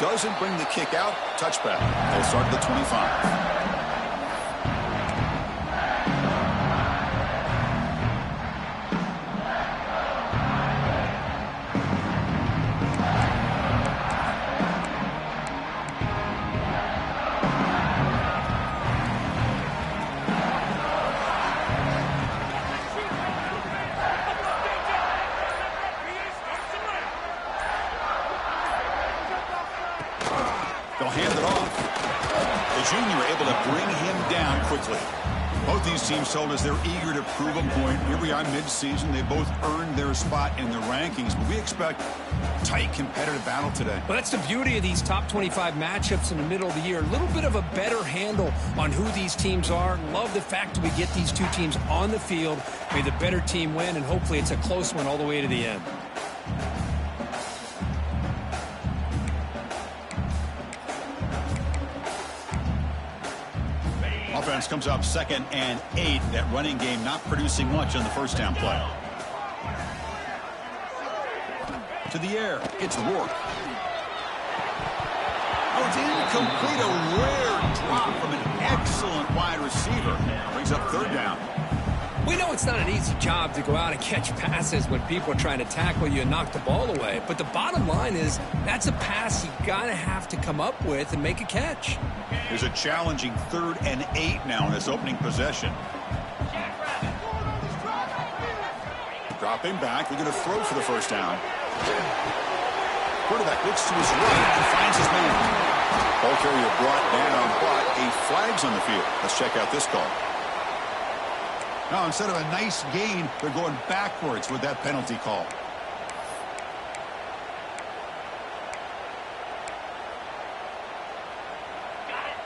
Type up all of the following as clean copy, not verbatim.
Doesn't bring the kick out. Touchback. They'll start at the 25. They'll hand it off. The junior able to bring him down quickly. Both these teams told us they're eager to prove a point. Here we are mid-season. They both earned their spot in the rankings, but we expect tight competitive battle today. Well, that's the beauty of these top 25 matchups in the middle of the year. A little bit of a better handle on who these teams are. Love the fact that we get these two teams on the field. May the better team win, and hopefully it's a close one all the way to the end. Offense comes up 2nd and 8. That running game not producing much on the first down play. To the air. It's Rourke. Oh, it's incomplete. A rare drop from an excellent wide receiver. Brings up 3rd down. We know it's not an easy job to go out and catch passes when people are trying to tackle you and knock the ball away. But the bottom line is that's a pass you got to have to come up with and make a catch. There's a challenging 3rd and 8 now in this opening possession. Dropping back. They're going to throw for the first down. Quarterback looks to his right and finds his man. Ball carrier brought down, but a flag's on the field. Let's check out this call. Now, instead of a nice gain, they're going backwards with that penalty call.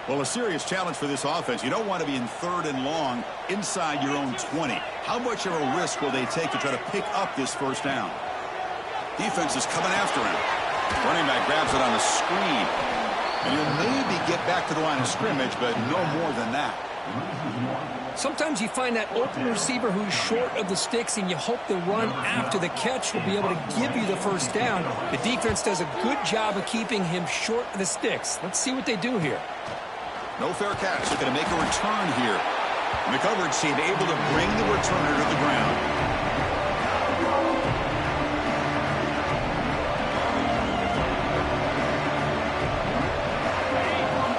Well, a serious challenge for this offense. You don't want to be in 3rd and long inside your own 20. How much of a risk will they take to try to pick up this first down? Defense is coming after him. Running back grabs it on the screen. And he'll maybe get back to the line of scrimmage, but no more than that. Sometimes you find that open receiver who's short of the sticks, and you hope the run after the catch will be able to give you the first down. The defense does a good job of keeping him short of the sticks. Let's see what they do here. No fair catch. They're going to make a return here. And the coverage team able to bring the returner to the ground.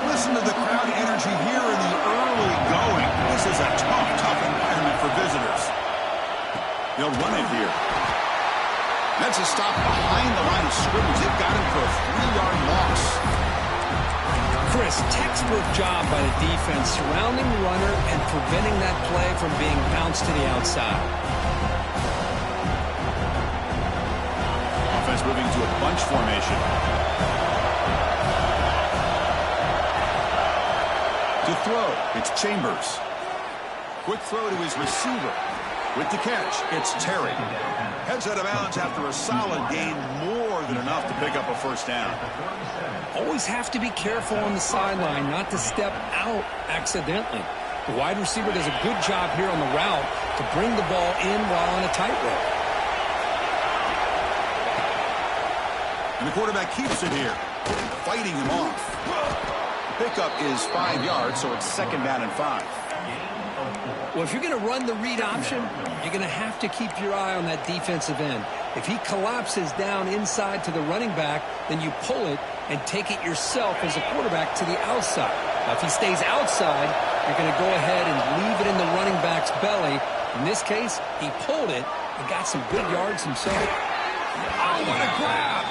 Listen to the crowd energy here in the early going. This is a tough environment for visitors. They'll run it here. That's a stop behind the line of scrimmage. They've got him for a 3-yard loss. Chris, textbook job by the defense surrounding the runner and preventing that play from being bounced to the outside. Offense moving to a bunch formation. To throw, it's Chambers. Quick throw to his receiver. With the catch, it's Terry. Heads out of bounds after a solid gain, more than enough to pick up a first down. Always have to be careful on the sideline not to step out accidentally. The wide receiver does a good job here on the route to bring the ball in while on a tightrope. And the quarterback keeps it here, fighting him off. Pickup is 5 yards, so it's 2nd down and 5. Well, if you're going to run the read option, you're going to have to keep your eye on that defensive end. If he collapses down inside to the running back, then you pull it and take it yourself as a quarterback to the outside. Now, if he stays outside, you're going to go ahead and leave it in the running back's belly. In this case, he pulled it and got some good yards himself. Oh, what a grab!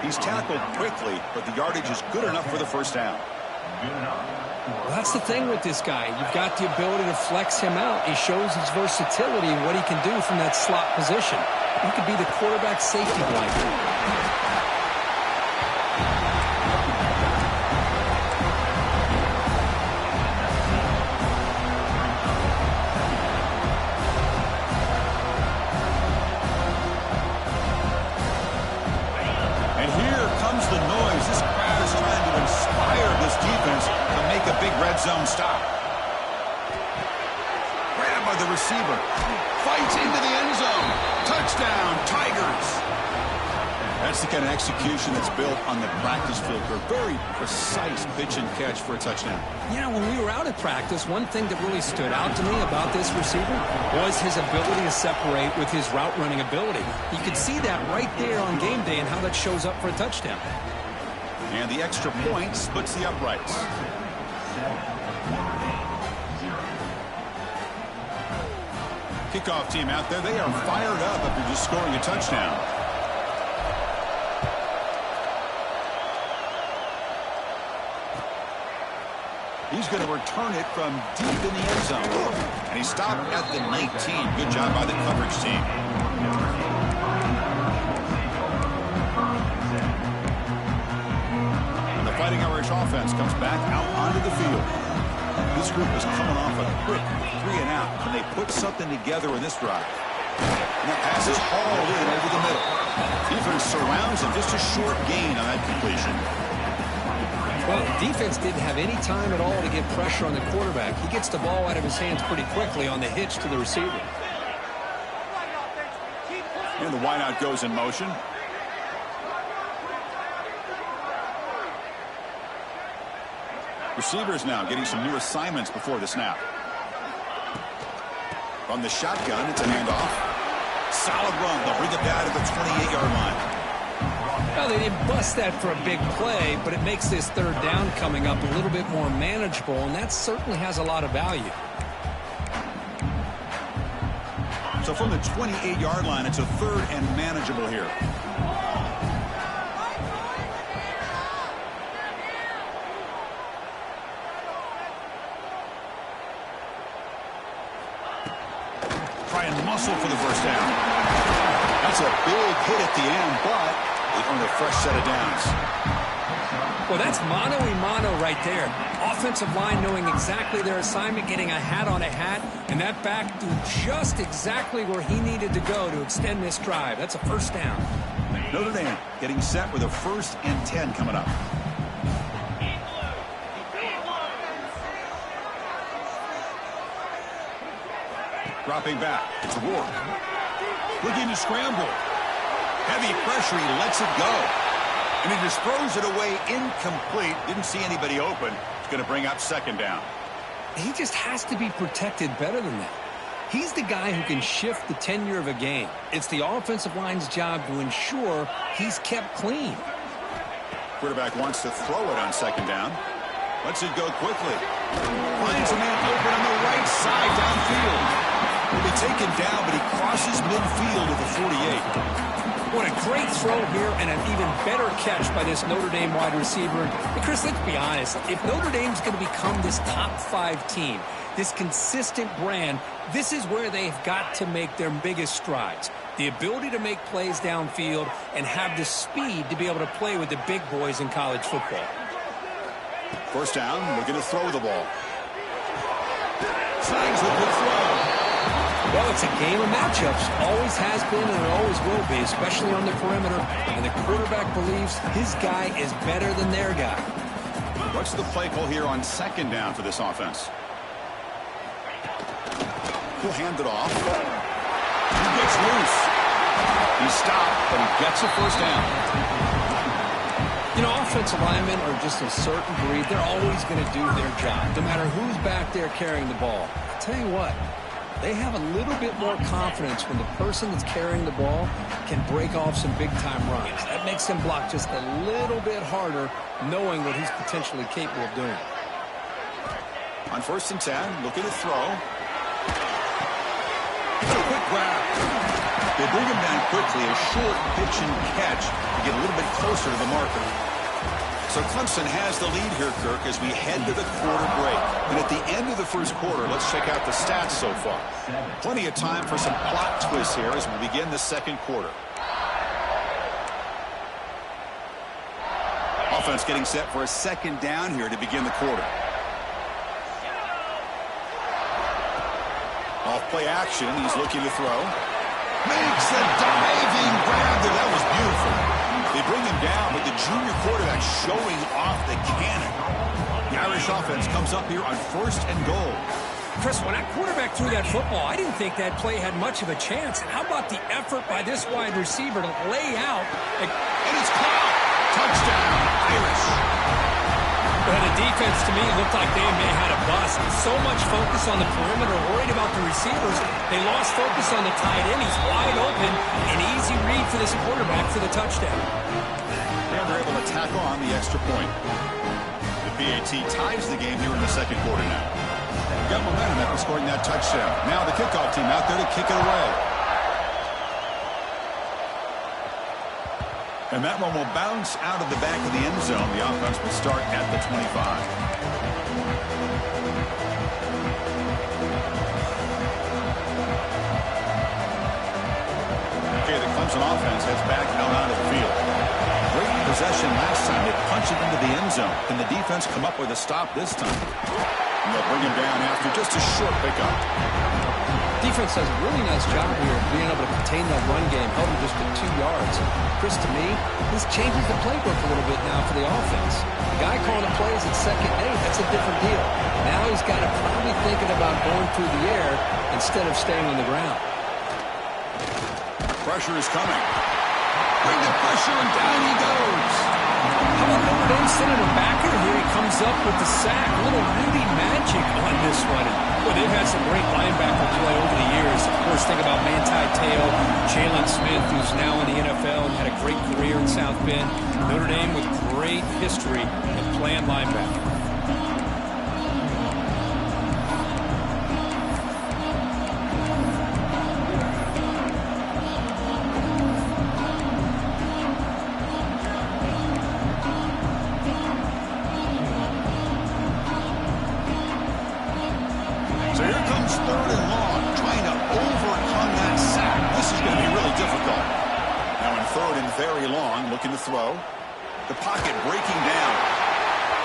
He's tackled quickly, but the yardage is good enough for the first down. Well, that's the thing with this guy. You've got the ability to flex him out. He shows his versatility and what he can do from that slot position. He could be the quarterback safety blanket. Zone stop. Grabbed by the receiver. Fights into the end zone. Touchdown, Tigers. That's the kind of execution that's built on the practice field. A very precise pitch and catch for a touchdown. Yeah, when we were out at practice, one thing that really stood out to me about this receiver was his ability to separate with his route running ability. You could see that right there on game day and how that shows up for a touchdown. And the extra point splits the uprights. Kickoff team out there. They are fired up after just scoring a touchdown. He's going to return it from deep in the end zone. And he stopped at the 19. Good job by the coverage team. And the Fighting Irish offense comes back out onto the field. This group is coming off a quick 3 and out, and they put something together in this drive. And that pass is hauled in over the middle. Defense surrounds him, just a short gain on that completion. Well, the defense didn't have any time at all to get pressure on the quarterback. He gets the ball out of his hands pretty quickly on the hitch to the receiver. And the wideout goes in motion. Receivers now getting some new assignments before the snap. From the shotgun, it's a handoff. Solid run. They'll bring it down to the 28-yard line. Well, they didn't bust that for a big play, but it makes this third down coming up a little bit more manageable, and that certainly has a lot of value. So from the 28-yard line, it's a third and manageable here. Try and muscle for the first down. That's a big hit at the end, but they earn a fresh set of downs. Well, that's mano-a-mano right there. Offensive line knowing exactly their assignment, getting a hat on a hat, and that back do just exactly where he needed to go to extend this drive. That's a first down. Notre Dame getting set with a 1st and 10 coming up. Dropping back. It's Ward. Looking to scramble. Heavy pressure. He lets it go. And he just throws it away incomplete. Didn't see anybody open. It's going to bring up second down. He just has to be protected better than that. He's the guy who can shift the tenure of a game. It's the offensive line's job to ensure he's kept clean. Quarterback wants to throw it on second down. Lets it go quickly. Finds a man open on the right side downfield. Will be taken down, but he crosses midfield at the 48. What a great throw here and an even better catch by this Notre Dame wide receiver. And Chris, let's be honest. If Notre Dame's going to become this top 5 team, this consistent brand, this is where they've got to make their biggest strides. The ability to make plays downfield and have the speed to be able to play with the big boys in college football. First down, looking to throw the ball. Signs a good throw. Well, it's a game of matchups. Always has been and it always will be, especially on the perimeter. And the quarterback believes his guy is better than their guy. What's the play call here on second down for this offense? He'll hand it off. He gets loose. He's stopped, but he gets a first down. You know, offensive linemen are just a certain breed. They're always going to do their job, no matter who's back there carrying the ball. I'll tell you what. They have a little bit more confidence when the person that's carrying the ball can break off some big-time runs. That makes him block just a little bit harder, knowing what he's potentially capable of doing. On 1st and 10, looking to throw. It's a quick grab. They bring him down quickly, a short pitch and catch to get a little bit closer to the marker. So Clemson has the lead here, Kirk, as we head to the quarter break. And at the end of the first quarter, let's check out the stats so far. Plenty of time for some plot twists here as we begin the second quarter. Offense getting set for a second down here to begin the quarter. Off play action, he's looking to throw. Makes the diving grab there. That was beautiful. They bring him down, but the junior quarterback showing off the cannon. The Irish offense comes up here on 1st and goal. Chris, when that quarterback threw that football, I didn't think that play had much of a chance. How about the effort by this wide receiver to lay out? And it's caught. Touchdown, Irish. Well, the defense, to me, looked like they may have had a bust. So much focus on the perimeter, worried about the receivers. They lost focus on the tight end. He's wide open. An easy read for this quarterback for the touchdown. And they're able to tack on the extra point. The PAT ties the game here in the second quarter now. Got momentum after scoring that touchdown. Now the kickoff team out there to kick it away. And that one will bounce out of the back of the end zone. The offense will start at the 25. Okay, the Clemson offense heads back out onto the field. Great possession last time. They punch it into the end zone. Can the defense come up with a stop this time? And they'll bring him down after just a short pickup. Defense does a really nice job here of being able to contain that run game, held him just at 2 yards. Chris, to me, this changes the playbook a little bit now for the offense. The guy calling the plays at second and 8, that's a different deal. Now he's got to probably thinking about going through the air instead of staying on the ground. Pressure is coming. Bring the pressure, and down he goes. How about Notre Dame sending him back here? Here he comes up with the sack. A little Rudy magic on this one. Well, they've had some great linebacker play over the years. Of course, think about Manti Te'o, Jalen Smith, who's now in the NFL and had a great career in South Bend. Notre Dame with great history of playing linebacker. Looking to throw. The pocket breaking down.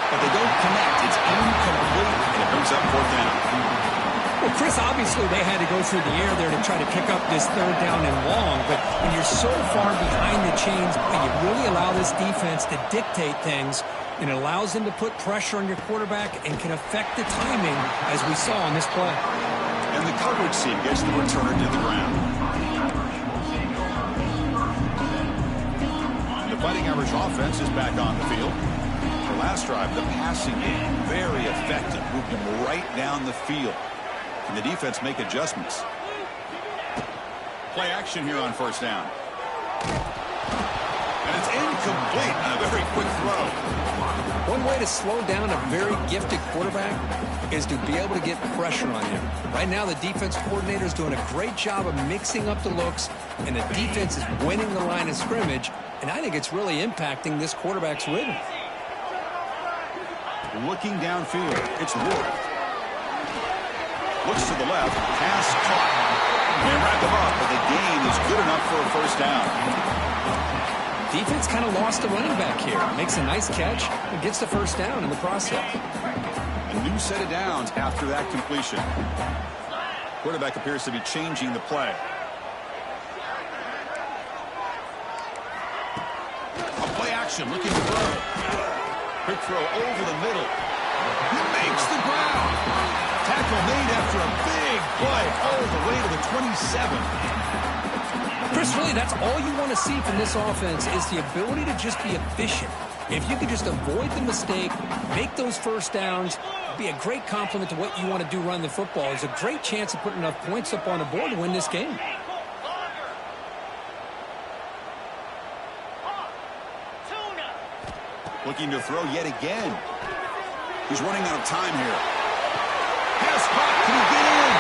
But they don't connect. It's incomplete, and it brings up fourth down. Well, Chris, obviously they had to go through the air there to try to pick up this third down and long. But when you're so far behind the chains, you really allow this defense to dictate things. And it allows them to put pressure on your quarterback and can affect the timing, as we saw on this play. And the coverage team gets the returner to the ground. The Fighting Irish offense is back on the field. The last drive, the passing game, very effective. Moved them right down the field. And the defense make adjustments. Play action here on first down. And it's incomplete on a very quick throw. One way to slow down a very gifted quarterback is to be able to get pressure on him. Right now, the defense coordinator is doing a great job of mixing up the looks, and the defense is winning the line of scrimmage. And I think it's really impacting this quarterback's rhythm. Looking downfield, it's Ward. Looks to the left, pass caught. They wrap him up, but the gain is good enough for a first down. Defense kind of lost the running back here. Makes a nice catch and gets the first down in the process. A new set of downs after that completion. Quarterback appears to be changing the play. Looking to throw. Quick throw over the middle. He makes the ground. Tackle made after a big play all the way to the 27. Chris, really, that's all you want to see from this offense is the ability to just be efficient. If you can just avoid the mistake, make those first downs, be a great compliment to what you want to do running the football. There's a great chance of putting enough points up on the board to win this game. Looking to throw yet again. He's running out of time here. Pass caught. Can he get in?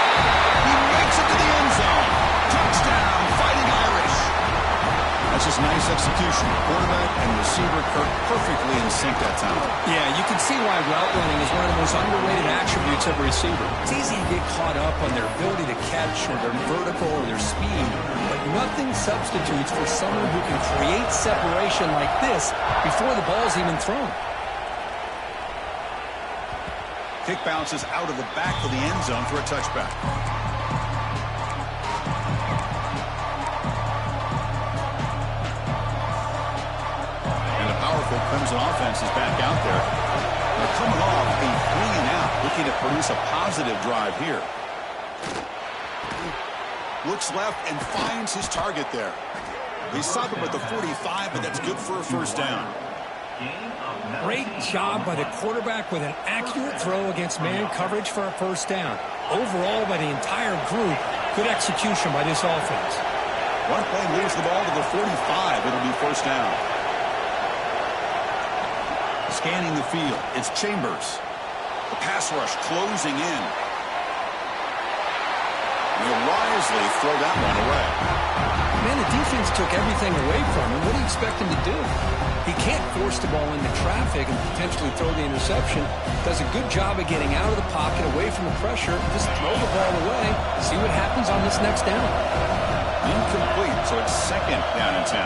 He makes it to the end zone. Touchdown, Fighting Irish. That's just nice execution. Quarterback and receiver perfectly in sync that time. Yeah, you can see why route running is one of the most underrated attributes of a receiver. It's easy to get caught up on their ability to catch or their vertical or their speed, but nothing substitutes for someone who can create separation like this before the ball's even thrown. Kick bounces out of the back of the end zone for a touchback. And a powerful Clemson offense is back out there. They're coming off a 3-and-out, looking to produce a positive drive here. Looks left and finds his target there. They stop him at the 45, but that's good for a first down. Great job by the quarterback with an accurate throw against man coverage for a first down. Overall, by the entire group, good execution by this offense. One play moves the ball to the 45. It'll be first down. Scanning the field, it's Chambers. The pass rush closing in. He'll wisely throw that one away. Man, the defense took everything away from him. What do you expect him to do? He can't force the ball into traffic and potentially throw the interception. Does a good job of getting out of the pocket, away from the pressure, just throw the ball away, see what happens on this next down. Incomplete, so it's second down and 10.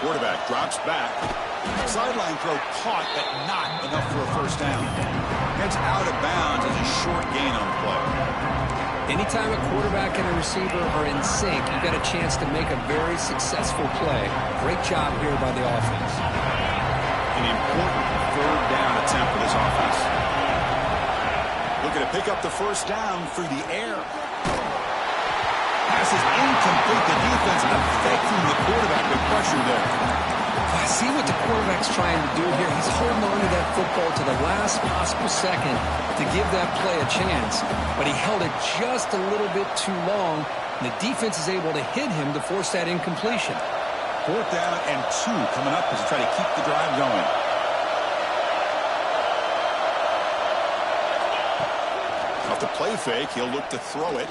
Quarterback drops back. Sideline throw caught, but not enough for a first down. Heads out of bounds as a short gain on the play. Anytime a quarterback and a receiver are in sync, you've got a chance to make a very successful play. Great job here by the offense. An important third down attempt for this offense. Looking to pick up the first down through the air. Pass is incomplete. The defense affecting the quarterback with pressure there. I see what the quarterback's trying to do here. He's holding on to that football to the last possible second to give that play a chance. But he held it just a little bit too long. And the defense is able to hit him to force that incompletion. Fourth down and 2 coming up as they try to keep the drive going. Off the play fake, he'll look to throw it.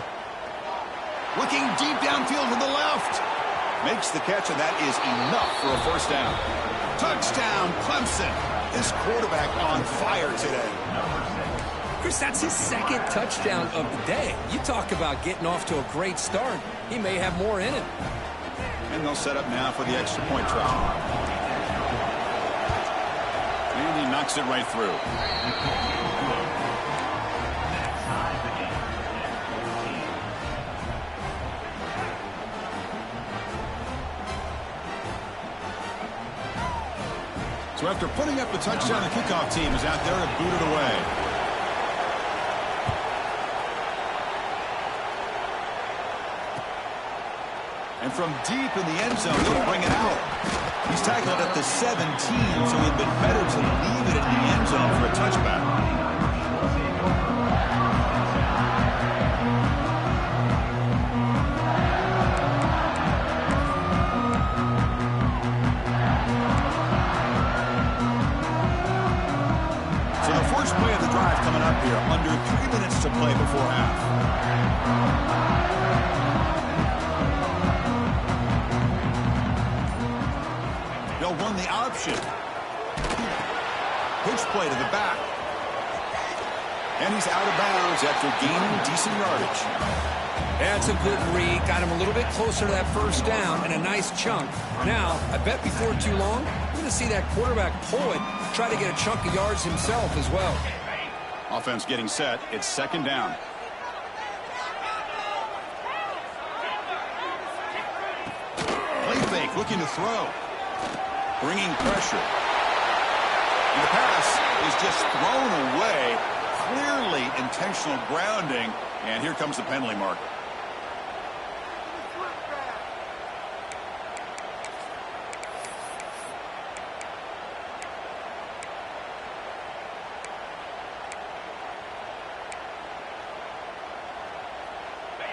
Looking deep downfield to the left. Makes the catch, and that is enough for a first down. Touchdown, Clemson. This quarterback on fire today. Chris, that's his second touchdown of the day. You talk about getting off to a great start. He may have more in him. And they'll set up now for the extra point try. And he knocks it right through. So after putting up the touchdown, the kickoff team is out there and booted away. And from deep in the end zone, he'll bring it out. He's tackled at the 17, so it'd been better to leave it in the end zone for a touchback. Coming up here, under 3 minutes to play before half. They'll run the option. Pitch play to the back. And he's out of bounds after gaining decent yardage. That's a good read. Got him a little bit closer to that first down and a nice chunk. Now, I bet before too long, we're going to see that quarterback pull it, try to get a chunk of yards himself as well. Offense getting set. It's second down. Play fake, looking to throw. Bringing pressure. And the pass is just thrown away. Clearly intentional grounding. And here comes the penalty marker.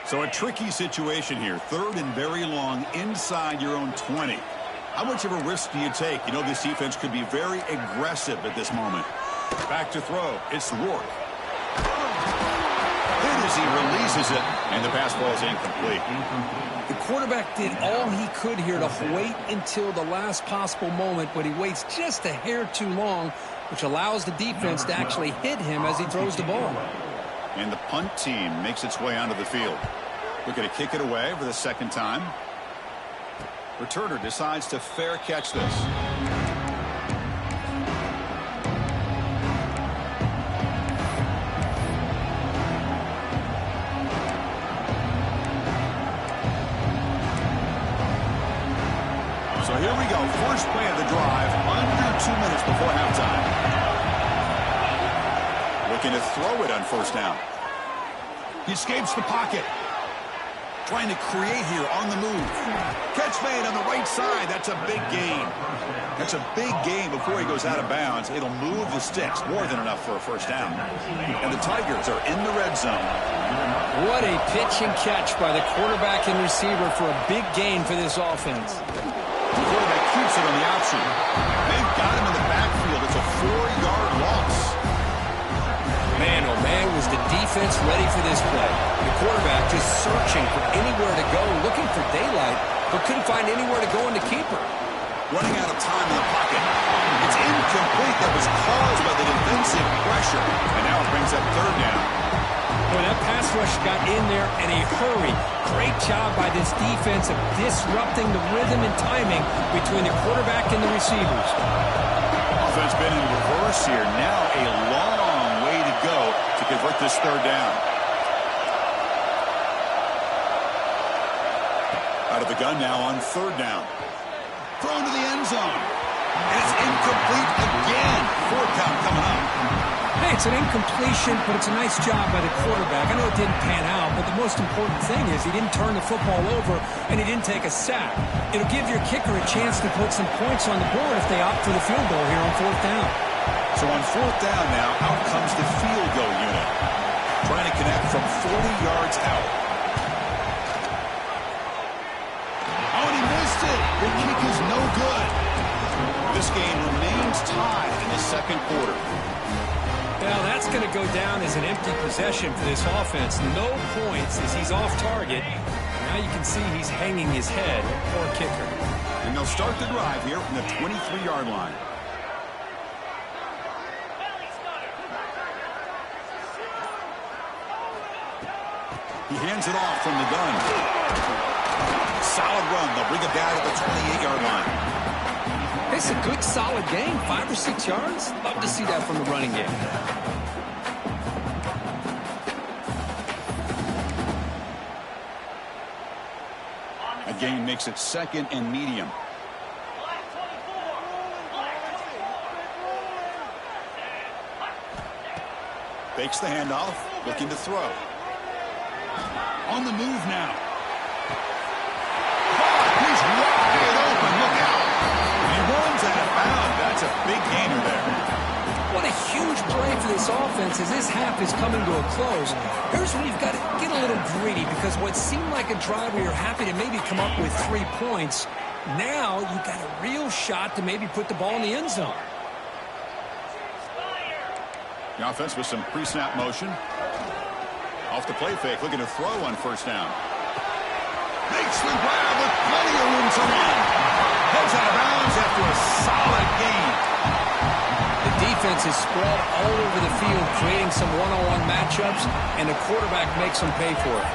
So a tricky situation here. Third and very long inside your own 20. How much of a risk do you take? You know this defense could be very aggressive at this moment. Back to throw. It's Rourke. Hit as he releases it, and the pass ball is incomplete. The quarterback did all he could here to wait until the last possible moment, but he waits just a hair too long, which allows the defense to actually hit him as he throws the ball. And the punt team makes its way onto the field. Looking to kick it away for the second time. Returner decides to fair catch this. So here we go. First play of the drive. Under 2 minutes before halftime. looking to throw it on first down. He escapes the pocket. Trying to create here on the move. Catch made on the right side. That's a big gain. That's a big gain before he goes out of bounds. It'll move the sticks. More than enough for a first down. And the Tigers are in the red zone. What a pitch and catch by the quarterback and receiver for a big gain for this offense. The quarterback keeps it on the option. They've got him in the backfield. It's a 4-yard loss. Man, oh man, was the defense ready for this play. The quarterback just searching for anywhere to go, looking for daylight, but couldn't find anywhere to go in the keeper. Running out of time in the pocket. It's incomplete. That was caused by the defensive pressure. And now it brings up third down. Boy, that pass rush got in there in a hurry. Great job by this defense of disrupting the rhythm and timing between the quarterback and the receivers. Offense been in reverse here. Now a long way to go to convert this third down. Out of the gun now on third down. Thrown to the end zone. And it's incomplete again. Fourth down coming up. Hey, it's an incompletion, but it's a nice job by the quarterback. I know it didn't pan out, but the most important thing is he didn't turn the football over and he didn't take a sack. It'll give your kicker a chance to put some points on the board if they opt for the field goal here on fourth down. So on fourth down now, out comes the field goal unit. Trying to connect from 40 yards out. Oh, and he missed it. The kick is no good. This game remains tied in the second quarter. Well, that's going to go down as an empty possession for this offense. No points as he's off target. Now you can see he's hanging his head. Poor kicker. And they'll start the drive here from the 23-yard line. He hands it off from the gun. Solid run. They'll bring it down to the 28-yard line. It's a good, solid game. 5 or 6 yards. Love to see that from the running game. A gain makes it second and medium. Fakes the handoff. Looking to throw. On the move now. He's wide open. Look out. He runs out of bounds. That's a big gainer there. What a huge play for this offense as this half is coming to a close. Here's where you've got to get a little greedy because what seemed like a drive where you're happy to maybe come up with 3 points, now you've got a real shot to maybe put the ball in the end zone. The offense with some pre-snap motion. Off the play fake, looking to throw on first down. Makes the grab with plenty of room to run. Heads out of bounds after a solid gain. The defense is spread all over the field, creating some one-on-one matchups, and the quarterback makes them pay for it.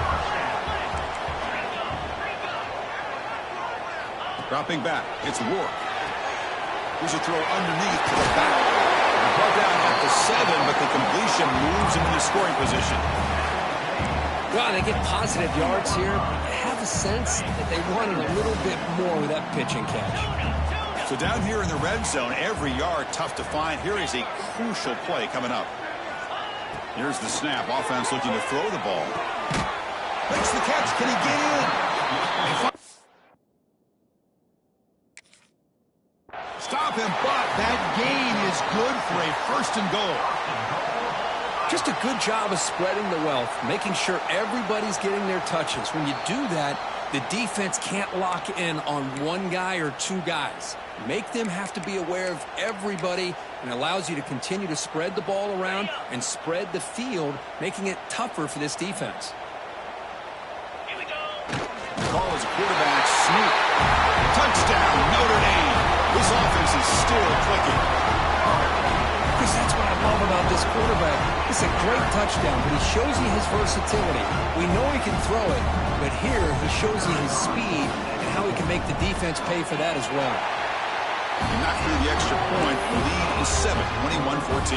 Dropping back, it's Rourke. Here's a throw underneath to the back. Brought down at the 7, but the completion moves him into scoring position. Well, they get positive yards here. I have a sense that they wanted a little bit more with that pitch and catch. So down here in the red zone, every yard tough to find. Here is a crucial play coming up. Here's the snap. Offense looking to throw the ball. Makes the catch. Can he get in? Stop him, but that gain is good for a first and goal. Just a good job of spreading the wealth, making sure everybody's getting their touches. When you do that, the defense can't lock in on one guy or 2 guys. Make them have to be aware of everybody, and allows you to continue to spread the ball around and spread the field, making it tougher for this defense. The call is a quarterback sneak. Touchdown, Notre Dame. This offense is still clicking. Because that's what I love about this quarterback. It's a great touchdown, but he shows you his versatility. We know he can throw it, but here he shows you his speed and how he can make the defense pay for that as well. And not through the extra point. The lead is 7, 21-14.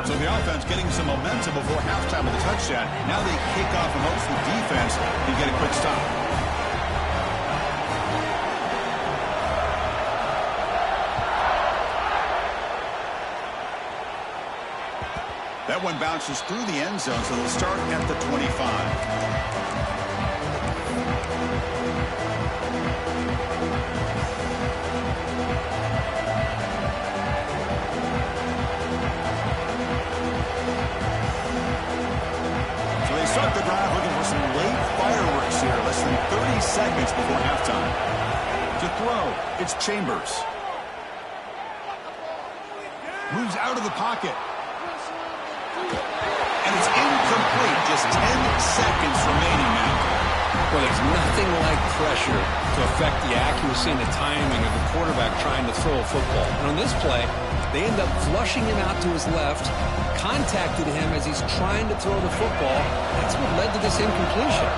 So the offense getting some momentum before halftime with a touchdown. Now they kick off and hopes the defense can get a quick stop. That one bounces through the end zone, so they'll start at the 25. Start the drive looking for some late fireworks here. Less than 30 seconds before halftime. To throw, it's Chambers. Moves out of the pocket. And it's incomplete. Just 10 seconds remaining now. Well, there's nothing like pressure to affect the accuracy and the timing of the quarterback trying to throw a football. And on this play, they end up flushing him out to his left, contacted him as he's trying to throw the football. That's what led to this incompletion.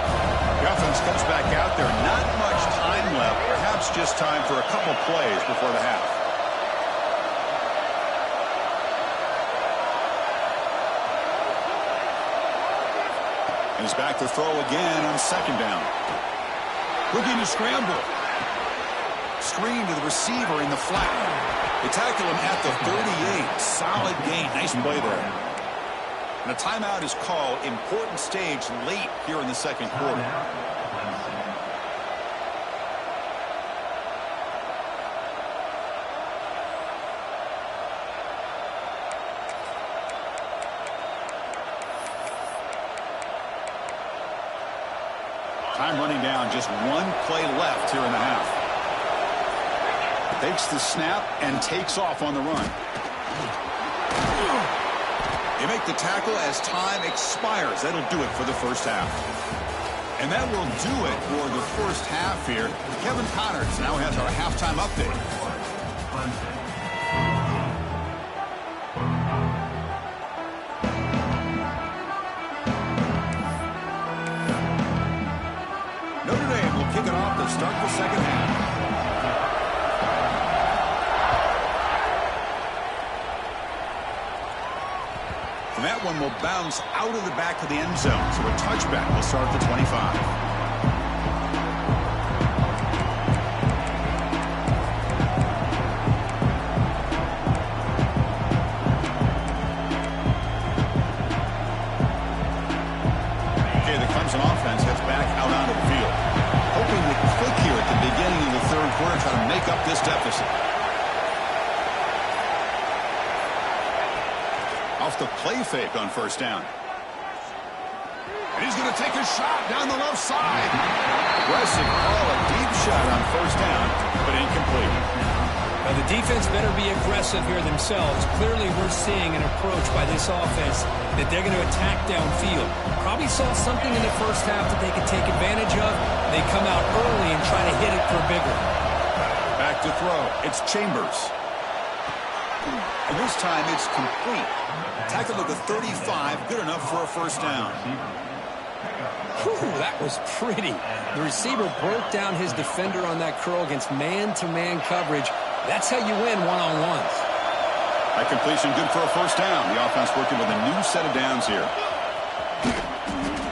The offense comes back out there. Not much time left. Perhaps just time for a couple plays before the half. He's back to throw again on second down. Looking to scramble. Screen to the receiver in the flat. They tackle him at the 38. Solid gain. Nice play there. And a timeout is called. Important stage late here in the second quarter. Time running down. Just one play left here in the half. Takes the snap and takes off on the run. They make the tackle as time expires. That'll do it for the first half. And that will do it for the first half here. Kevin Connors now has our halftime update. Notre Dame will kick it off to start the second half. And that one will bounce out of the back of the end zone. So a touchback will start at the 25. Okay, the Clemson offense gets back out onto the field. Hoping to click here at the beginning of the third quarter, try to make up this deficit. Off the play fake on first down. And he's going to take a shot down the left side. Aggressive call, a deep shot on first down, but incomplete. Now the defense better be aggressive here themselves. Clearly we're seeing an approach by this offense that they're going to attack downfield. Probably saw something in the first half that they could take advantage of. They come out early and try to hit it for bigger. Back to throw. It's Chambers. And this time it's complete. Tackle at the 35, good enough for a first down. Whew, that was pretty. The receiver broke down his defender on that curl against man-to-man coverage. That's how you win one-on-ones. That completion good for a first down. The offense working with a new set of downs here.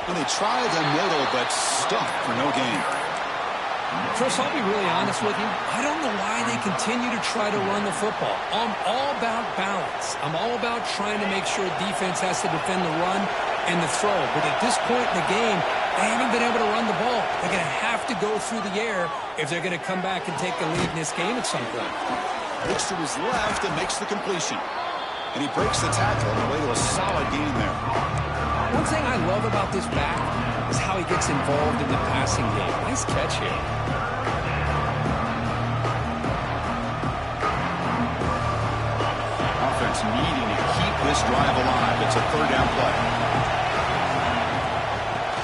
And they tried the middle, but stuffed for no gain. Chris, I'll be really honest with you. I don't know why they continue to try to run the football. I'm all about balance. I'm all about trying to make sure defense has to defend the run and the throw. But at this point in the game, they haven't been able to run the ball. They're going to have to go through the air if they're going to come back and take the lead in this game at some point. Looks to his left and makes the completion. And he breaks the tackle on the way to a solid gain there. One thing I love about this back is how he gets involved in the passing game. Nice catch here. Offense needing to keep this drive alive. It's a third down play.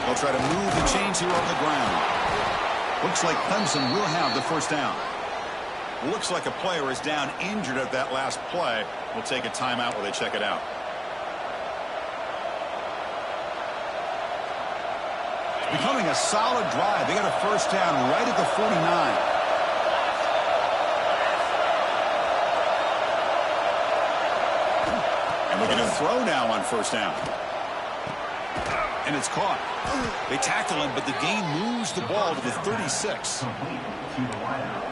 They'll try to move the chains here on the ground. Looks like Clemson will have the first down. Looks like a player is down injured at that last play. We'll take a timeout while they check it out. Becoming a solid drive. They got a first down right at the 49. And we're going to throw now on first down. And it's caught. They tackle him, but the gain moves the ball to the 36.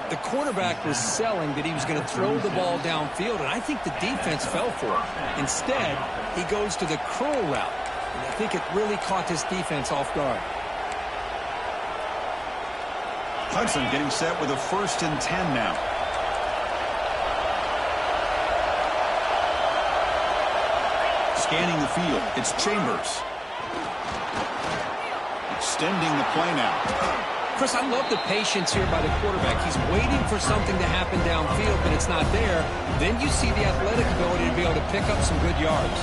The quarterback was selling that he was going to throw the ball downfield, and I think the defense fell for it. Instead, he goes to the curl route, and I think it really caught this defense off guard. Hudson getting set with a 1st and 10 now. Scanning the field, it's Chambers. Extending the play now. Chris, I love the patience here by the quarterback. He's waiting for something to happen downfield, but it's not there. Then you see the athletic ability to be able to pick up some good yards.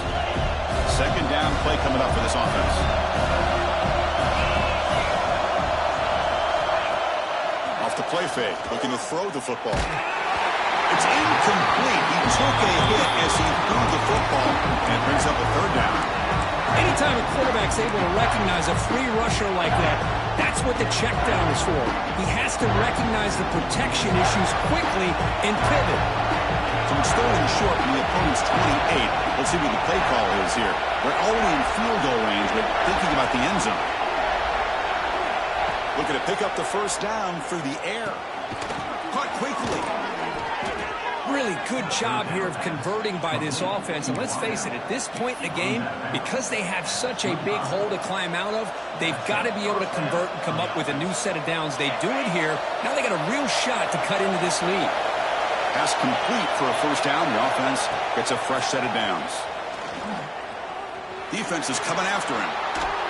2nd down play coming up for this offense. Off the play fake, looking to throw the football. It's incomplete. He took a hit as he threw the football and brings up a 3rd down. Anytime a quarterback's able to recognize a free rusher like that, that's what the check down is for. He has to recognize the protection issues quickly and pivot. So it's 3rd and short from the opponent's 28. Let's see what the play call is here. They're already in field goal range, but thinking about the end zone. Looking to pick up the 1st down through the air. Caught quickly. Really good job here of converting by this offense. And let's face it, at this point in the game, because they have such a big hole to climb out of, they've got to be able to convert and come up with a new set of downs. They do it here. Now they got a real shot to cut into this lead. Pass complete for a 1st down. The offense gets a fresh set of downs. Defense is coming after him.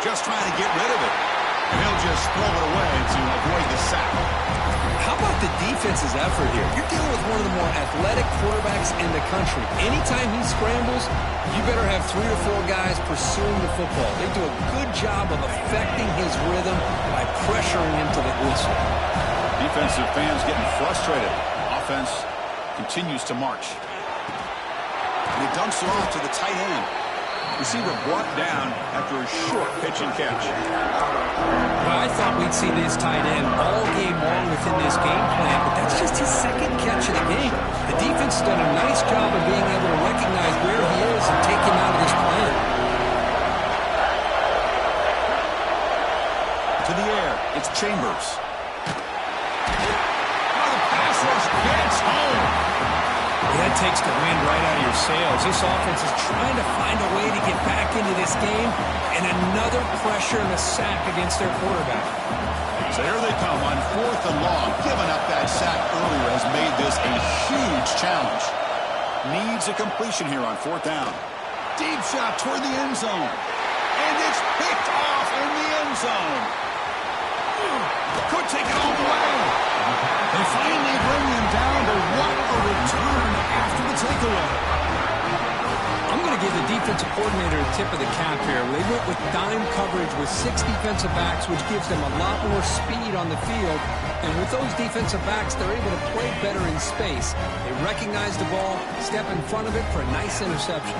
Just trying to get rid of it. And he'll just throw it away to avoid the sack. How about the defense's effort here? You're dealing with one of the more athletic quarterbacks in the country. Anytime he scrambles, you better have 3 or 4 guys pursuing the football. They do a good job of affecting his rhythm by pressuring him to the whistle. Defensive fans getting frustrated. Offense continues to march. And he dumps it off to the tight end. Receiver brought down after a short pitch and catch. Well, I thought we'd see this tight end all game long within this game plan, but that's just his 2nd catch of the game. The defense has done a nice job of being able to recognize where he is and take him out of this plan. To the air, it's Chambers. Oh, the pass rush gets home. That takes the wind right out of your sails. This offense is trying to find a way to get back into this game, and another pressure and a sack against their quarterback. So here they come on 4th and long. Giving up that sack earlier has made this a huge challenge. Needs a completion here on 4th down. Deep shot toward the end zone. And it's picked off in the end zone. Could take it all the way. They finally bring him down, but what a return after the takeaway. I'm going to give the defensive coordinator a tip of the cap here. They went with dime coverage with 6 defensive backs, which gives them a lot more speed on the field. And with those defensive backs, they're able to play better in space. They recognize the ball, step in front of it for a nice interception.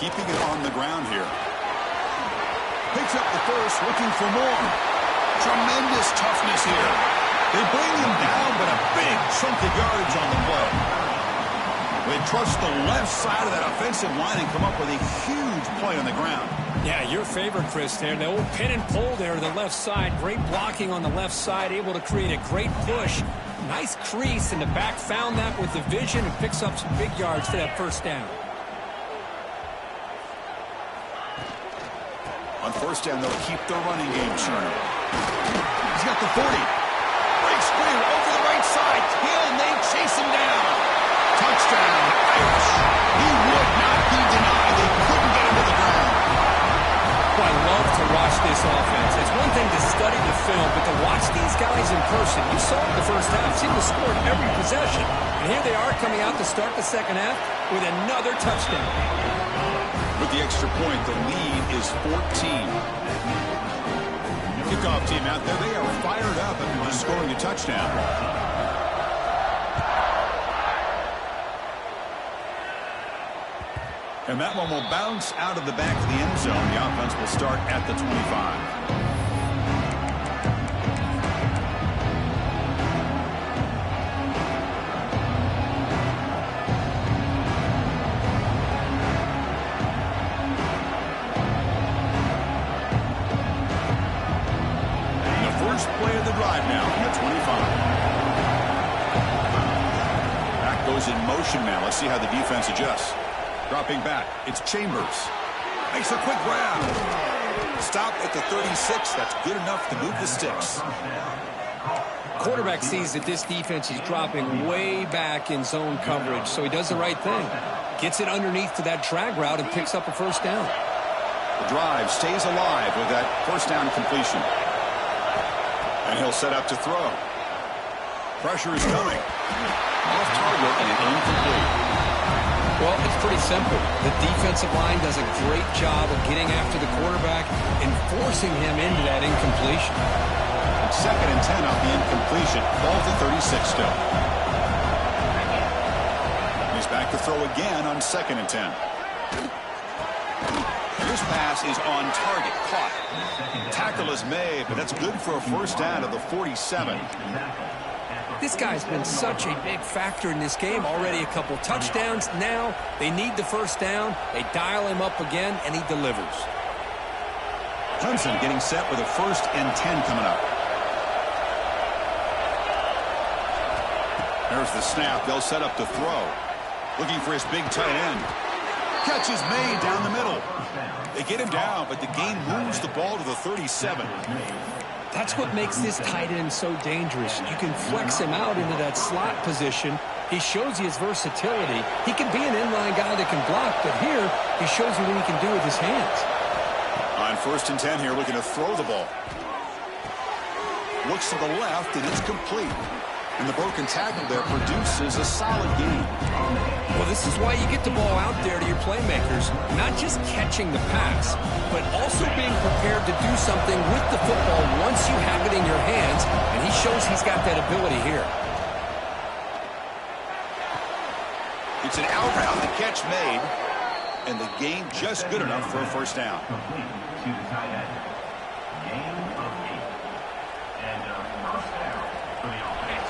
Keeping it on the ground here. Picks up the first, looking for more. Tremendous toughness here. They bring him down, but a big chunk of yardage on the play. They trust the left side of that offensive line and come up with a huge play on the ground. Yeah, your favorite, Chris, there. The old pin and pull there to the left side. Great blocking on the left side, able to create a great push. Nice crease, and the back found that with the vision and picks up some big yards for that 1st down. On 1st down, they'll keep their running game churning. He's got the 40. Breaks free over the right side. Can they chase him down? Touchdown, Irish. He would not be denied. They couldn't get him to the ground. Well, I love to watch this offense. It's one thing to study the film, but to watch these guys in person. You saw it in the 1st half. Seemed to score every possession. And here they are coming out to start the 2nd half with another touchdown. With the extra point, the lead is 14. Kickoff team out there, they are fired up after just scoring a touchdown. And that one will bounce out of the back of the end zone. The offense will start at the 25. possession now. Let's see how the defense adjusts. Dropping back. It's Chambers. Makes a quick grab. Stop at the 36. That's good enough to move the sticks. Quarterback sees that this defense is dropping way back in zone coverage, so he does the right thing. Gets it underneath to that drag route and picks up a first down. The drive stays alive with that first down completion. And he'll set up to throw. Pressure is coming. Off target and incomplete. Well, it's pretty simple. The defensive line does a great job of getting after the quarterback and forcing him into that incompletion. Second and 10 off the incompletion. Ball to 36 still. He's back to throw again on second and 10. This pass is on target. Caught. Tackle is made, but that's good for a first down of the 47. This guy's been such a big factor in this game. Already a couple touchdowns. Now they need the first down. They dial him up again, and he delivers. Clemson getting set with a first and 10 coming up. There's the snap. They'll set up to throw. Looking for his big tight end. Catch is made down the middle. They get him down, but the gain moves the ball to the 37. That's what makes this tight end so dangerous. You can flex him out into that slot position. He shows you his versatility. He can be an inline guy that can block, but here he shows you what he can do with his hands. On first and 10 here, looking to throw the ball. Looks to the left, and it's complete. And the broken tackle there produces a solid gain. Well, this is why you get the ball out there to your playmakers, not just catching the pass, but also being prepared to do something with the football once you have it in your hands, and he shows he's got that ability here. It's an out route, the catch made, and the gain just good enough for a first down.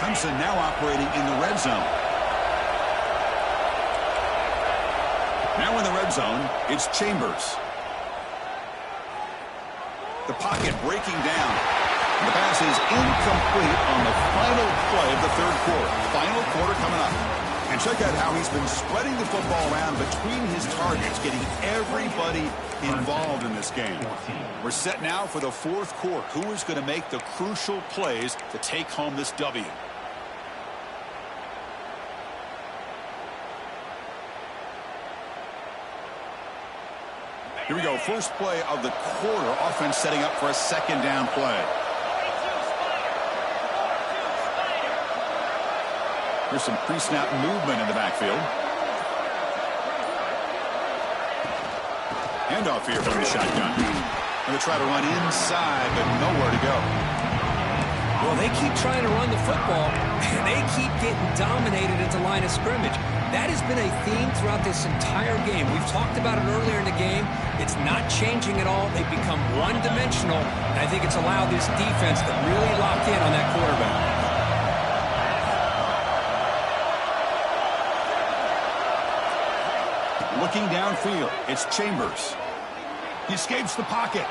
Clemson now operating in the red zone. Now in the red zone, it's Chambers. The pocket breaking down. The pass is incomplete on the final play of the third quarter. Final quarter coming up. And check out how he's been spreading the football around between his targets, getting everybody involved in this game. We're set now for the fourth quarter. Who is going to make the crucial plays to take home this W? Here we go. First play of the quarter. Offense setting up for a second down play. There's some pre-snap movement in the backfield. Handoff here from the shotgun. Going to try to run inside, but nowhere to go. Well, they keep trying to run the football, and they keep getting dominated at the line of scrimmage. That has been a theme throughout this entire game. We've talked about it earlier in the game. It's not changing at all. They've become one-dimensional, and I think it's allowed this defense to really lock in on that quarterback. Looking downfield, it's Chambers. He escapes the pocket.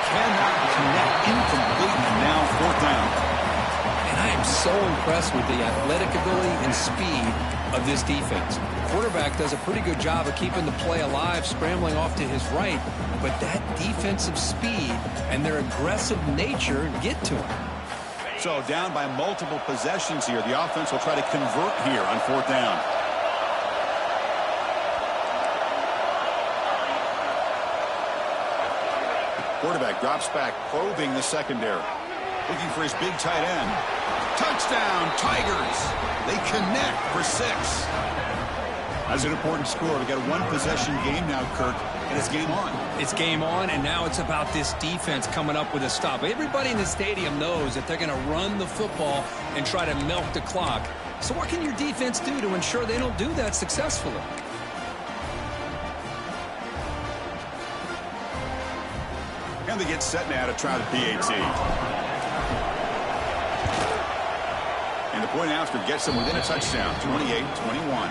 Cannot connect. Incomplete, and now fourth down. And I am so impressed with the athletic ability and speed of this defense. The quarterback does a pretty good job of keeping the play alive, scrambling off to his right, but that defensive speed and their aggressive nature get to him. So down by multiple possessions here. The offense will try to convert here on fourth down. Quarterback drops back, probing the secondary. Looking for his big tight end. Touchdown, Tigers. They connect for 6. That's an important score. We've got a one-possession game now, Kirk, and it's game on. It's game on, and now it's about this defense coming up with a stop. Everybody in the stadium knows that they're going to run the football and try to milk the clock. So what can your defense do to ensure they don't do that successfully? And they get set now to try the PAT. And the point after gets them within a touchdown, 28-21.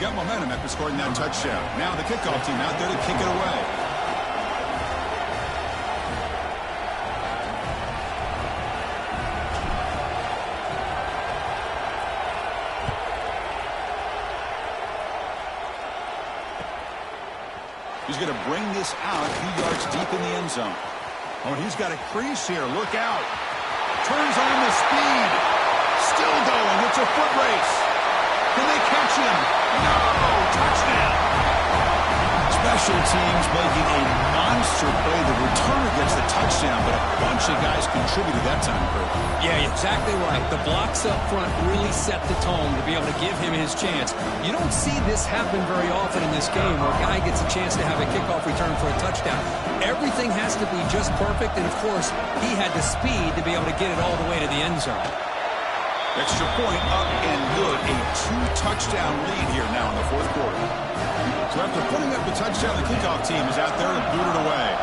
got momentum after scoring that touchdown. Now the kickoff team out there to kick it away. He's going to bring this out a few yards deep in the end zone. Oh, and he's got a crease here. Look out. Turns on the speed. Still going. It's a foot race. Can they catch him? No! Touchdown! Special teams making a monster play. The returner gets the touchdown, but a bunch of guys contributed that time, Kurt. Yeah, exactly right. The blocks up front really set the tone to be able to give him his chance. You don't see this happen very often in this game where a guy gets a chance to have a kickoff return for a touchdown. Everything has to be just perfect, and of course, he had the speed to be able to get it all the way to the end zone. Extra point up and good. A 2-touchdown lead here now in the fourth quarter. So after putting up the touchdown, the kickoff team is out there and boot it away.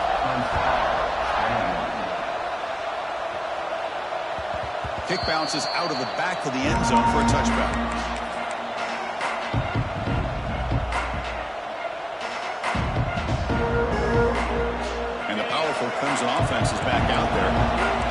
Kick bounces out of the back of the end zone for a touchback. And the powerful Clemson offense is back out there.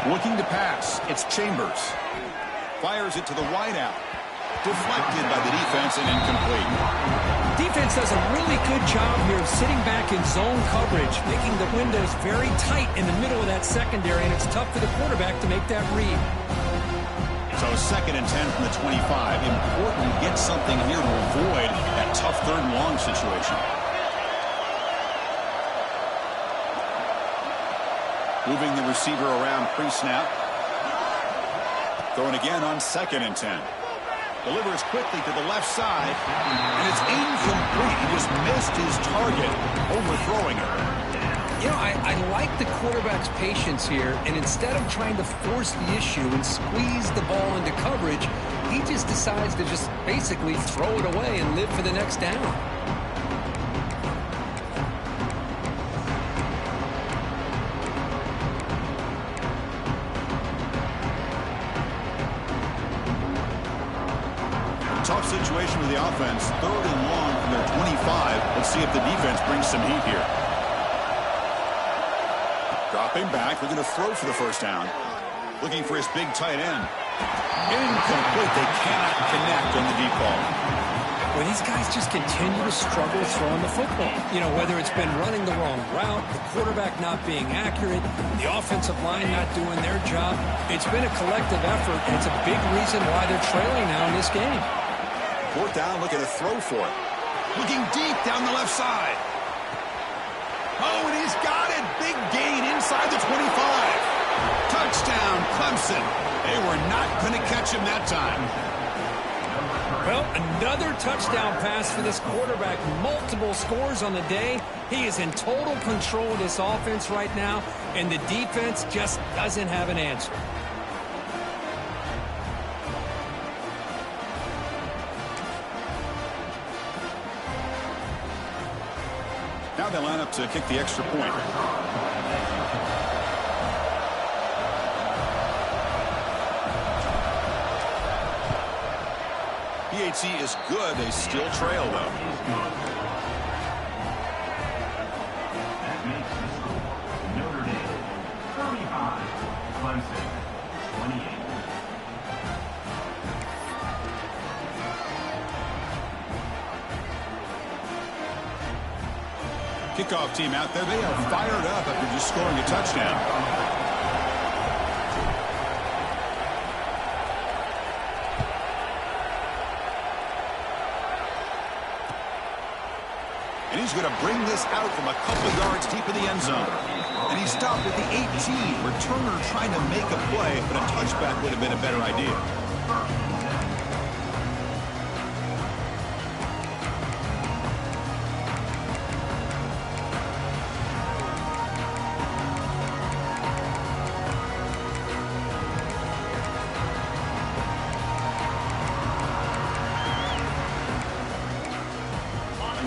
Looking to pass. It's Chambers. Fires it to the wideout. Deflected by the defense and incomplete. Defense does a really good job here of sitting back in zone coverage, making the windows very tight in the middle of that secondary, and it's tough for the quarterback to make that read. So 2nd and 10 from the 25. Important to get something here to avoid that tough 3rd and long situation. Moving the receiver around pre-snap. Throwing again on 2nd and 10. Delivers quickly to the left side. And it's incomplete. He just missed his target, overthrowing it. You know, I like the quarterback's patience here. And instead of trying to force the issue and squeeze the ball into coverage, he just decides to just basically throw it away and live for the next down. Tough situation with the offense. 3rd and long from their 25. Let's see if the defense brings some heat here. Dropping back, looking to throw for the first down. Looking for his big tight end. Incomplete. They cannot connect on the deep ball. Well, these guys just continue to struggle throwing the football. You know, whether it's been running the wrong route, the quarterback not being accurate, the offensive line not doing their job. It's been a collective effort, and it's a big reason why they're trailing now in this game. 4th down, looking to throw for it. Looking deep down the left side. Oh, and he's got it. Big gain inside the 25. Touchdown, Clemson. They were not going to catch him that time. Well, another touchdown pass for this quarterback. Multiple scores on the day. He is in total control of this offense right now, and the defense just doesn't have an answer. Now they line up to kick the extra point. PAT is good. They still trail, though. That makes the score Notre Dame 35, Clemson 28. Kickoff team out there. They are fired up after just scoring a touchdown. And he's going to bring this out from a couple yards deep in the end zone. And he stopped at the 18. Returner trying to make a play, but a touchback would have been a better idea.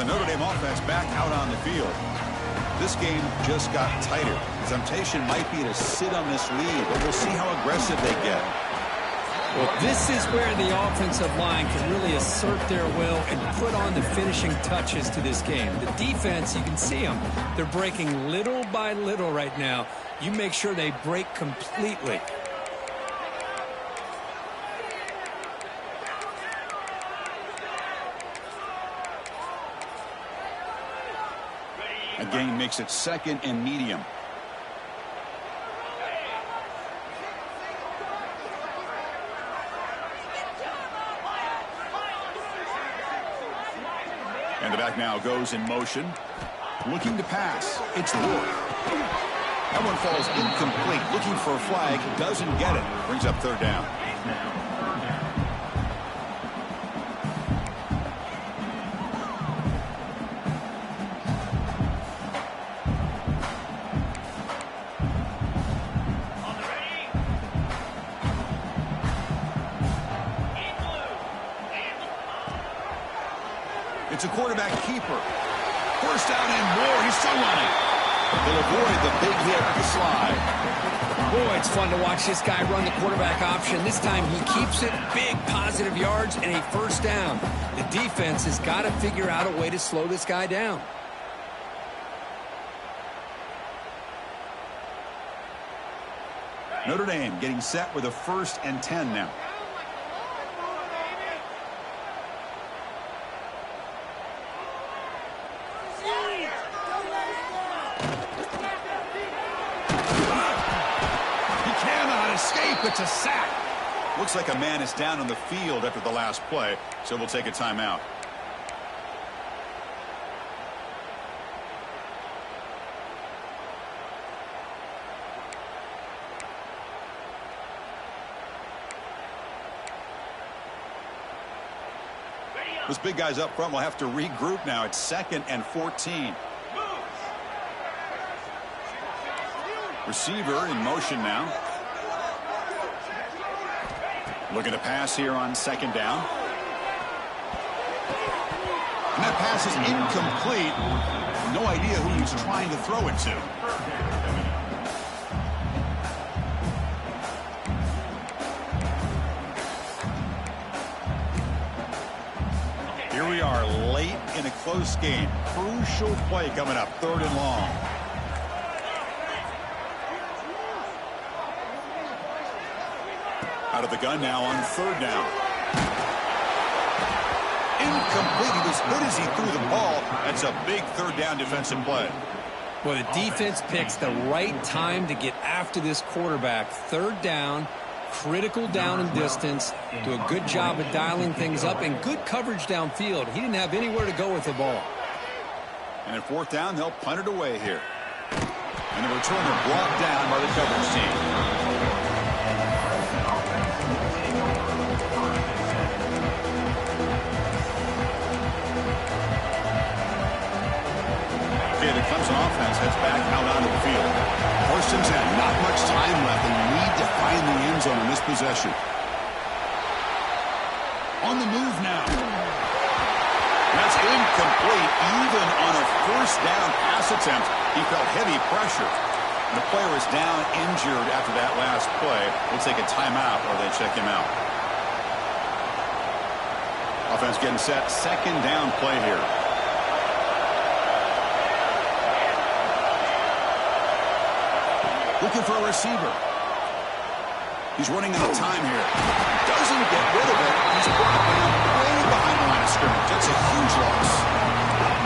the Notre Dame offense back out on the field. This game just got tighter. The temptation might be to sit on this lead, but we'll see how aggressive they get. Well, this is where the offensive line can really assert their will and put on the finishing touches to this game. The defense, you can see them. They're breaking little by little right now. You make sure they break completely. A gain makes it 2nd and medium. And the back now goes in motion. Looking to pass. It's Ward. That one falls incomplete. Looking for a flag. Doesn't get it. Brings up 3rd down. It's a quarterback keeper. 1st down and more. He's still running. They'll avoid the big hit at the slide. Boy, it's fun to watch this guy run the quarterback option. This time he keeps it. Big positive yards and a 1st down. The defense has got to figure out a way to slow this guy down. Notre Dame getting set with a 1st and 10 now. It's a sack. Looks like a man is down on the field after the last play, so we'll take a timeout. Those big guys up front will have to regroup now. It's 2nd and 14. Receiver in motion now. Looking to pass here on 2nd down. And that pass is incomplete. No idea who he's trying to throw it to. Here we are late in a close game. Crucial play coming up, 3rd and long. Out of the gun now on 3rd down. Incomplete. He was good as he threw the ball. That's a big 3rd down defensive play. Well, the defense picks the right time to get after this quarterback. 3rd down, critical down and distance. Do a good job of dialing things up and good coverage downfield. He didn't have anywhere to go with the ball. And at 4th down, they'll punt it away here. And the returner brought down by the coverage team. The Clemson offense heads back out onto the field. 1st and 10. Not much time left. They need to find the end zone in this possession. On the move now. That's incomplete. Even on a 1st down pass attempt, he felt heavy pressure. The player is down injured after that last play. We'll take a timeout or they check him out. Offense getting set. 2nd down play here. Looking for a receiver. He's running out of time here. Doesn't get rid of it. He's brought down way behind the line of scrimmage. That's a huge loss.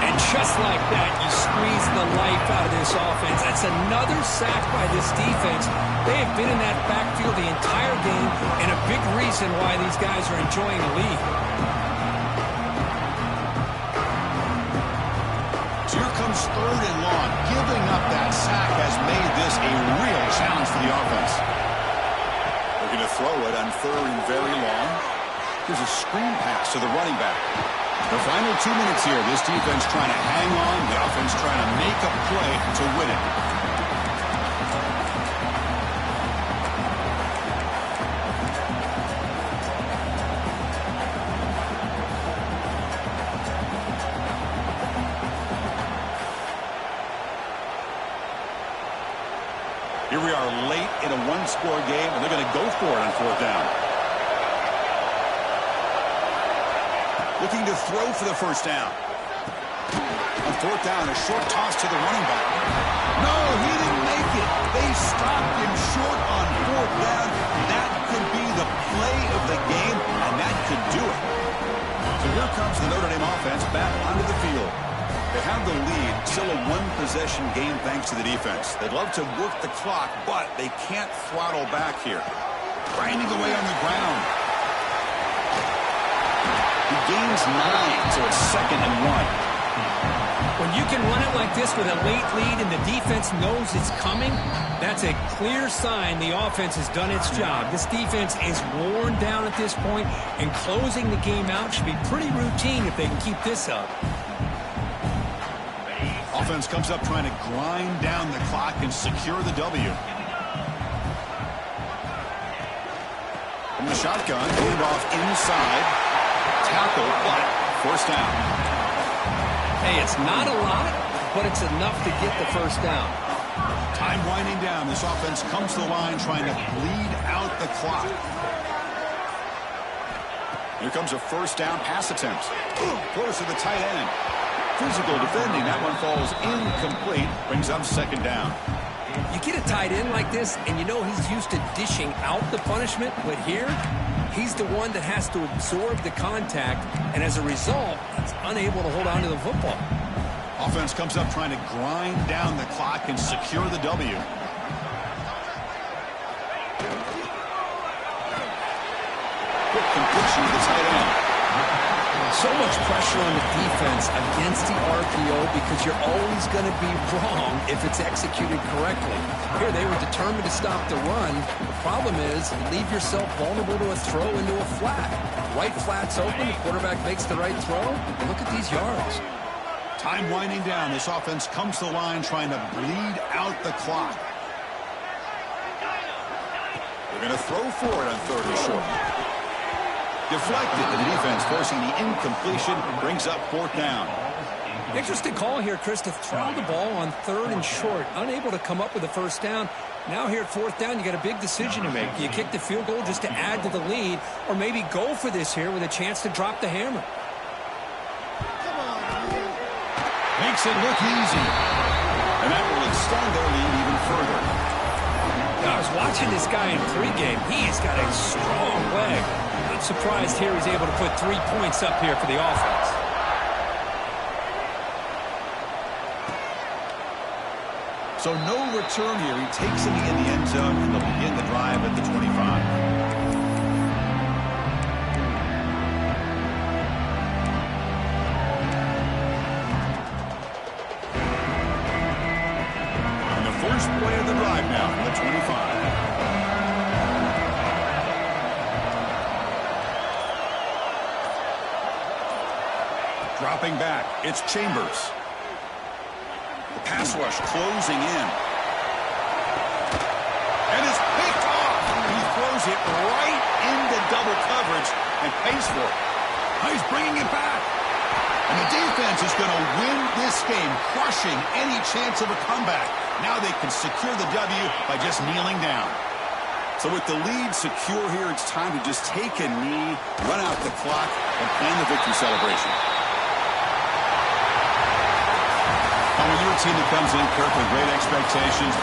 And just like that, you squeeze the life out of this offense. That's another sack by this defense. They have been in that backfield the entire game, and a big reason why these guys are enjoying the lead. So here comes 3rd and long. Giving up that sack has made this a real challenge for the offense. Looking to throw it on 3rd and very long. There's a screen pass to the running back. The final 2 minutes here. This defense trying to hang on. The offense trying to make a play to win it. Here we are late in a one-score game, and they're going to go for it on fourth down. Looking to throw for the first down. On fourth down, a short toss to the running back. No, he didn't make it. They stopped him short on fourth down. That could be the play of the game, and that could do it. So here comes the Notre Dame offense back onto the field. They have the lead, still a one-possession game thanks to the defense. They'd love to work the clock, but they can't throttle back here. Grinding away on the ground. He gains 9, so it's 2nd and 1. When you can run it like this with a late lead and the defense knows it's coming, that's a clear sign the offense has done its job. This defense is worn down at this point, and closing the game out should be pretty routine if they can keep this up. Offense comes up trying to grind down the clock and secure the W. From the shotgun, hand off inside. Tackle, but first down. Hey, it's not a lot, but it's enough to get the first down. Time winding down. This offense comes to the line trying to bleed out the clock. Here comes a first down pass attempt. Throws to the tight end. Physical defending. That one falls incomplete. Brings up 2nd down. You get a tight end like this, and you know he's used to dishing out the punishment, but here, he's the one that has to absorb the contact, and as a result, he's unable to hold on to the football. Offense comes up trying to grind down the clock and secure the W. Quick completion to the tight end. So much pressure on the defense against the RPO because you're always going to be wrong if it's executed correctly. Here, they were determined to stop the run. The problem is you leave yourself vulnerable to a throw into a flat. Right flat's open, the quarterback makes the right throw. Look at these yards. Time winding down. This offense comes to the line trying to bleed out the clock. They're going to throw for it on 3rd and short. Deflected to the defense, forcing the incompletion, brings up 4th down. Interesting call here, Chris, to throw the ball on 3rd and short. Unable to come up with a first down. Now here at 4th down, you got a big decision to make. Do you kick the field goal just to add to the lead, or maybe go for this here with a chance to drop the hammer? Makes it look easy. And that will extend their lead even further. I was watching this guy in pregame. He's got a strong leg. Not surprised here he's able to put 3 points up here for the offense. So no return here. He takes it in the end zone, and they'll begin the drive at the 25. First play of the drive now from the 25. Dropping back, it's Chambers. The pass rush closing in. And it's picked off. He throws it right into double coverage and pays for it. Now he's bringing it back. And the defense is going to win this game, crushing any chance of a comeback. Now they can secure the W by just kneeling down. So with the lead secure here, it's time to just take a knee, run out the clock, and plan the victory celebration. When you're a team that comes in, Kirk, with great expectations,